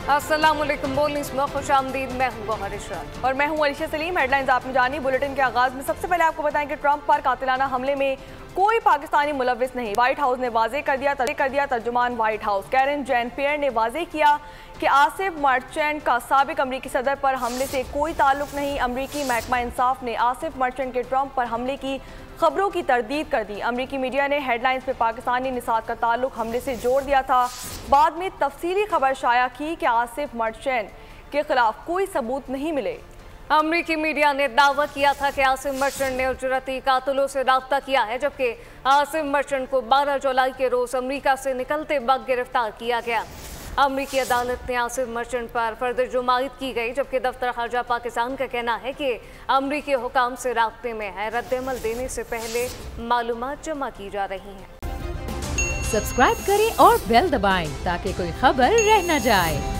अस्सलामुअलैकुम बोलिस में खुशामदीद। मैं हूं गौहर इशरत और मैं हूं अलीशा सलीम। हेडलाइंस आपने जानी। बुलेटिन के आगाज में सबसे पहले आपको बताएं कि ट्रंप पर कातिलाना हमले में कोई पाकिस्तानी मुलव्विस नहीं। व्हाइट हाउस ने वाजे कर दिया। तर्जुमान व्हाइट हाउस कैरन जैन पियर ने वाजे किया कि आसिफ मर्चेंट का साबिक अमरीकी सदर पर हमले से कोई ताल्लुक नहीं। अमरीकी महकमा इंसाफ ने आसिफ मर्चेंट के ट्रंप पर हमले की खबरों की तरदीद कर दी। अमरीकी मीडिया ने हेडलाइंस में पाकिस्तानी निसात का ताल्लुक हमले से जोड़ दिया था। बाद में तफसीली खबर शाया की कि आसिफ मर्चेंट के खिलाफ कोई सबूत नहीं मिले। अमरीकी मीडिया ने दावा किया था कि आसिफ मर्चेंट ने उजरती कातिलों से रब्ता किया है, जबकि आसिफ मर्चेंट को 12 जुलाई के रोज अमरीका से निकलते वक्त गिरफ्तार किया गया। अमरीकी अदालत ने आसिफ मर्चेंट पर फर्द जुर्मायत की गई, जबकि दफ्तर खारजा पाकिस्तान का कहना है कि अमरीकी हुकाम से राब्ते में है। रद्द-ए-अमल देने से पहले मालूमात जमा की जा रही हैं। सब्सक्राइब करें और बेल दबाएं ताकि कोई खबर रह न जाए।